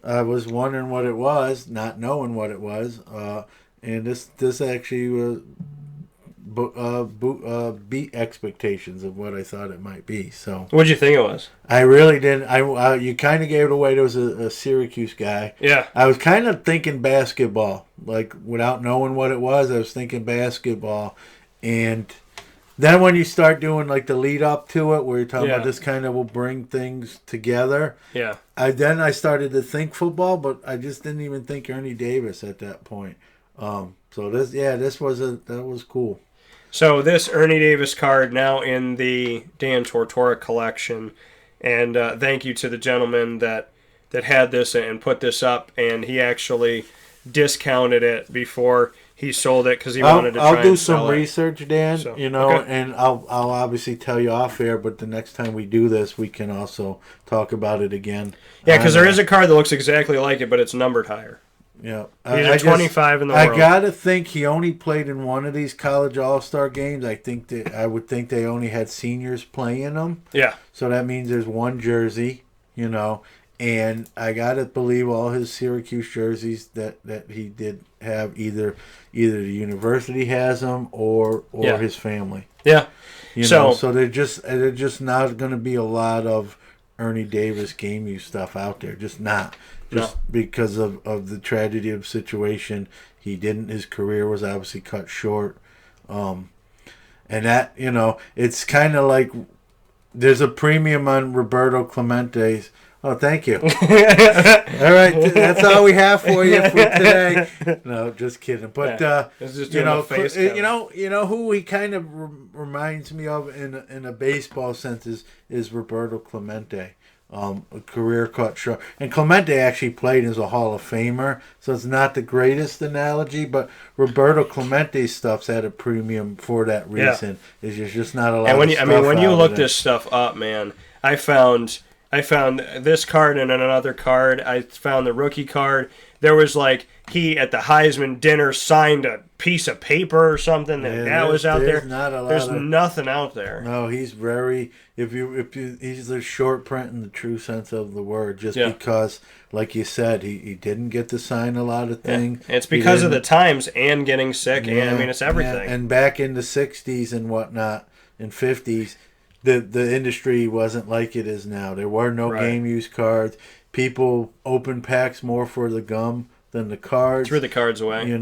I was wondering what it was, not knowing what it was, and this actually beat expectations of what I thought it might be. So, what'd you think it was? I really didn't. You kind of gave it away. There was a Syracuse guy. Yeah. I was kind of thinking basketball, like without knowing what it was. I was thinking basketball, and then when you start doing like the lead up to it, where you're talking about this kind of will bring things together. Yeah. I started to think football, but I just didn't even think Ernie Davis at that point. So that was cool. So this Ernie Davis card now in the Dan Tortora collection, and thank you to the gentleman that had this and put this up, and he actually discounted it before he sold it because he wanted to try I'll do and some sell research, Dan. So, and I'll obviously tell you off air. But the next time we do this, we can also talk about it again. Yeah, because there is a card that looks exactly like it, but it's numbered higher. Yeah, these are 25 in the world. I gotta think he only played in one of these college all-star games. I would think they only had seniors playing them. Yeah. So that means there's one jersey, and I gotta believe all his Syracuse jerseys that he did have either the university has them or his family. Yeah. So they're just not going to be a lot of Ernie Davis game use stuff out there. Just not. Because of the tragedy of the situation. His career was obviously cut short. And that, it's kind of like there's a premium on Roberto Clemente's Oh, thank you. All right, that's all we have for you for today. No, just kidding. But you know who he kind of reminds me of in a baseball sense is Roberto Clemente. A career cut short. And Clemente actually played as a Hall of Famer, so it's not the greatest analogy, but Roberto Clemente's stuff's at a premium for that reason. There's just not a lot of stuff. When you look this stuff up, man, I found this card and another card. I found the rookie card. There was he at the Heisman dinner signed a piece of paper or something that was out there. There's nothing out there. No, he's very he's the short print in the true sense of the word. Just because, like you said, he didn't get to sign a lot of things. It's because of the times and getting sick. And it's everything. And back in the '60s and whatnot, and '50s, the industry wasn't like it is now. There were no game use cards. People opened packs more for the gum than the cards. Threw the cards away.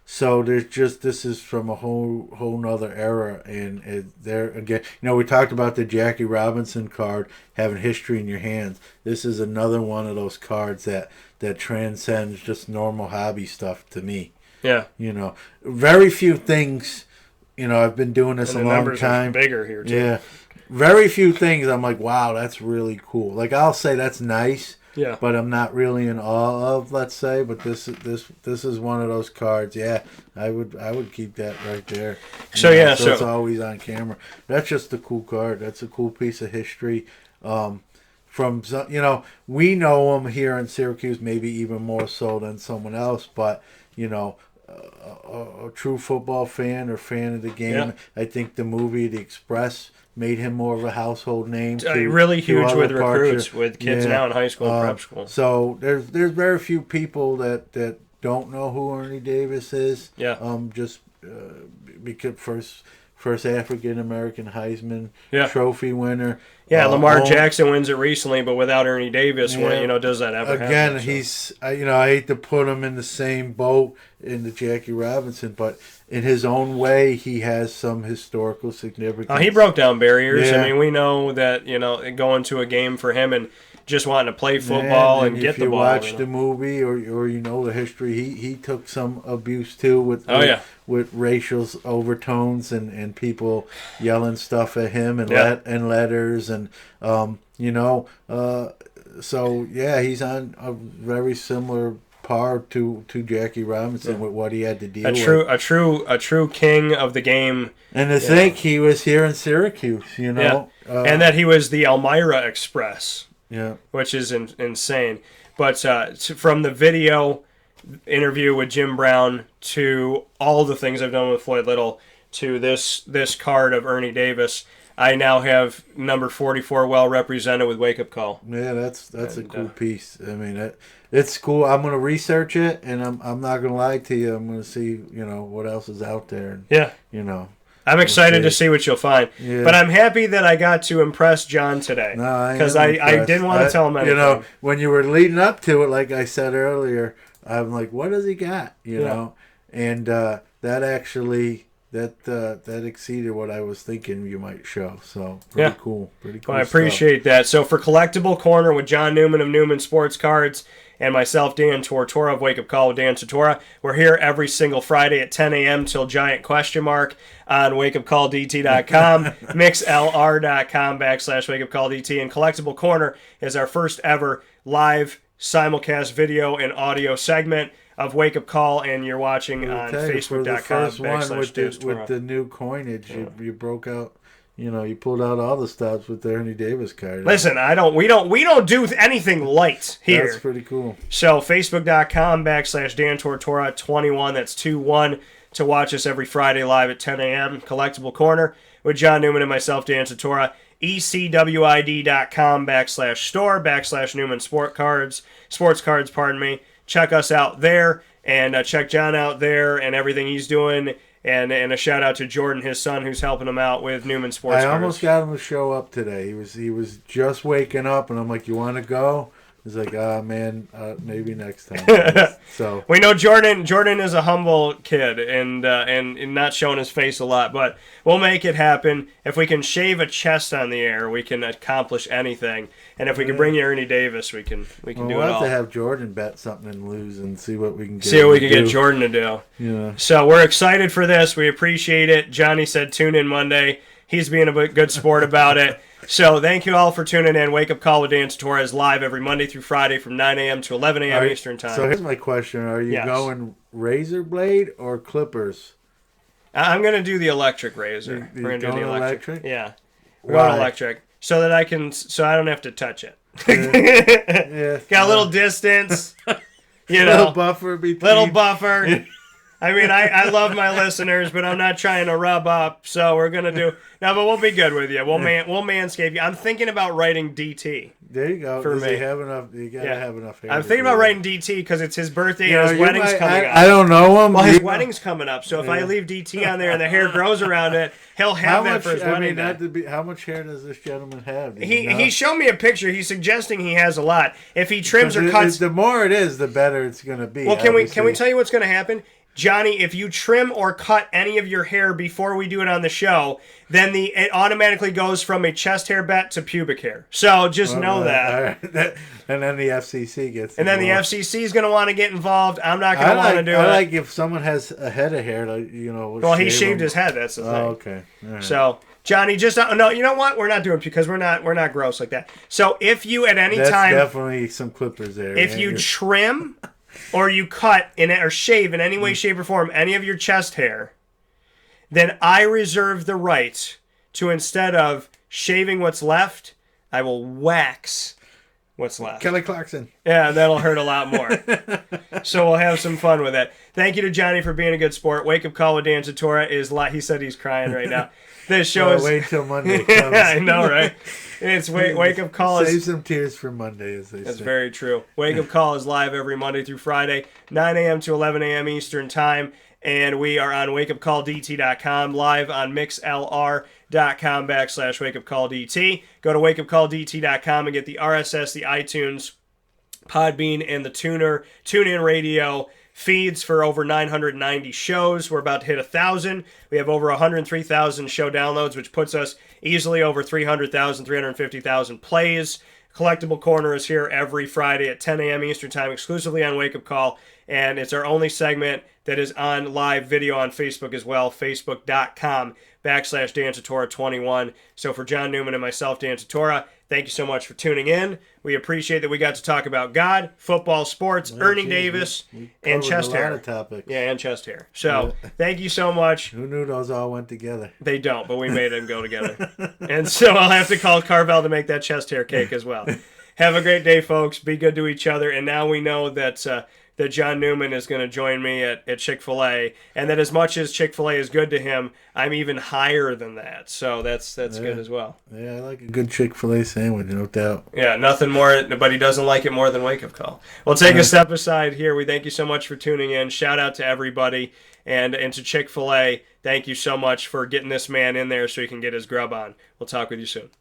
So there's this is from a whole nother era, and there again, we talked about the Jackie Robinson card having history in your hands. This is another one of those cards that transcends just normal hobby stuff to me. Yeah. Very few things. I've been doing this a long time. Are bigger here too. Yeah. Very few things I'm like, wow, that's really cool. I'll say that's nice. Yeah. But I'm not really in awe of, let's say. But this is one of those cards. Yeah, I would keep that right there. So it's always on camera. That's just a cool card. That's a cool piece of history. We know him here in Syracuse, maybe even more so than someone else. But a true football fan or fan of the game. Yeah. I think the movie The Express made him more of a household name. Really huge with recruits, with kids now in high school and prep school. So there's very few people that don't know who Ernie Davis is. Yeah. Because first African American Heisman Trophy winner. Yeah, Lamar Jackson wins it recently, but without Ernie Davis, does that ever happen? Again, he's I hate to put him in the same boat in the Jackie Robinson, but in his own way, he has some historical significance. He broke down barriers. Yeah. We know that going to a game for him and just wanting to play football and get the ball. If you watch the movie or the history, he took some abuse too with racial overtones and people yelling stuff at him and letters and he's on a very similar par to Jackie Robinson with what he had to deal with. A true king of the game. And to think he was here in Syracuse, and that he was the Elmira Express. Yeah, which is insane. But from the video interview with Jim Brown to all the things I've done with Floyd Little to this card of Ernie Davis, I now have number 44 well represented with Wake Up Call. Yeah, that's a cool piece. It's cool. I'm gonna research it, and I'm not gonna lie to you. I'm gonna see what else is out there. And, I'm excited to see what you'll find. Yeah. But I'm happy that I got to impress John today. Because I didn't want to tell him anything. When you were leading up to it, like I said earlier, I'm like, what does he got? And that actually that exceeded what I was thinking you might show. So pretty cool. Pretty cool. Well, I appreciate that. So for Collectible Corner with John Newman of Newman Sports Cards and myself, Dan Tortora of Wake Up Call with Dan Tortora, we're here every single Friday at 10 a.m. till giant question mark on wakeupcalldt.com, mixlr.com/wakeupcalldt, and Collectible Corner is our first ever live simulcast video and audio segment of Wake Up Call, and you're watching on Facebook.com/Dan with the new coinage. You broke out. You pulled out all the stops with the Ernie Davis card. Listen, we don't do anything light here. That's pretty cool. So Facebook.com/Dan Tortora 21. That's 21 to watch us every Friday live at 10 a.m. Collectible Corner with John Newman and myself, Dan Tortora. ECWID.com/store/Newman Sports Cards. Pardon me. Check us out there and check John out there and everything he's doing. And a shout out to Jordan, his son, who's helping him out with Newman Sports Cards. I almost got him to show up today. He was just waking up, and I'm like, "You want to go?" He's like, man, maybe next time. So we know Jordan is a humble kid and not showing his face a lot, but we'll make it happen. If we can shave a chest on the air, we can accomplish anything. And if we can bring you Ernie Davis, we can do it all. We'll have to have Jordan bet something and lose and see what we can get. See what we can get Jordan to do. Yeah. So we're excited for this. We appreciate it. Johnny said tune in Monday. He's being a good sport about it. So thank you all for tuning in. Wake Up Call with Dan Tortora is live every Monday through Friday from 9 a.m. to 11 a.m. Eastern Time. So here's my question. Are you going razor blade or clippers? I'm going to do the electric razor. We're going to do the electric? Yeah. We're going electric. So that I don't have to touch it. Yeah. Got a little distance. Little buffer between. Little buffer. I mean, I love my listeners, but I'm not trying to rub up. So we're gonna do no, but we'll be good with you. We'll manscape you. I'm thinking about writing DT. There you go. For Does me, he have enough? You gotta have enough hair. I'm thinking about writing DT because it's his birthday and his wedding's coming up. I don't know him. Well, his wedding's coming up, so if I leave DT on there and the hair grows around it, he'll have that for his wedding. How much hair does this gentleman have? He showed me a picture. He's suggesting he has a lot. If he trims or cuts, the more it is, the better it's gonna be. Well, can we tell you what's gonna happen? Johnny, if you trim or cut any of your hair before we do it on the show, then it automatically goes from a chest hair bet to pubic hair. So just know that. Right. And then the FCC gets and then involved. The FCC is going to want to get involved. I'm not going to want to do it. I like if someone has a head of hair, well, he shaved his head. That's the thing. Oh, okay. All right. So Johnny, just no. You know what? We're not doing it because we're not gross like that. So if you at any time, definitely some clippers there. If you trim or you cut or shave in any way, shape, or form any of your chest hair, then I reserve the right to, instead of shaving what's left, I will wax what's left. Kelly Clarkson. Yeah, that'll hurt a lot more. So we'll have some fun with it. Thank you to Johnny for being a good sport. Wake Up Call with Dan Tortora is he said he's crying right now. This show is... Wait till Monday comes. I know, right? It's Wake Up Call. Save some tears for Monday, as they say. That's very true. Wake Up Call is live every Monday through Friday, 9 a.m. to 11 a.m. Eastern Time. And we are on wakeupcalldt.com, live on mixlr.com/wakeupcalldt. Go to wakeupcalldt.com and get the RSS, the iTunes, Podbean, and the TuneIn Radio feeds for over 990 shows. We're about to hit 1,000. We have over 103,000 show downloads, which puts us easily over 300,000, 350,000 plays. Collectible Corner is here every Friday at 10 a.m. Eastern Time, exclusively on Wake Up Call, and it's our only segment that is on live video on Facebook as well, facebook.com/Dan Tortora 21. So for John Newman and myself, Dan Tortora, thank you so much for tuning in. We appreciate that we got to talk about God, football, sports, Ernie Davis, and chest hair. Yeah, and chest hair. So thank you so much. Who knew those all went together? They don't, but we made them go together. And so I'll have to call Carvel to make that chest hair cake as well. Have a great day, folks. Be good to each other. And now we know that John Newman is going to join me at Chick-fil-A, and that as much as Chick-fil-A is good to him, I'm even higher than that. So that's good as well. Yeah, I like a good Chick-fil-A sandwich, no doubt. Yeah, nothing more, but he doesn't like it more than Wake Up Call. We'll take a step aside here. We thank you so much for tuning in. Shout out to everybody, and to Chick-fil-A, thank you so much for getting this man in there so he can get his grub on. We'll talk with you soon.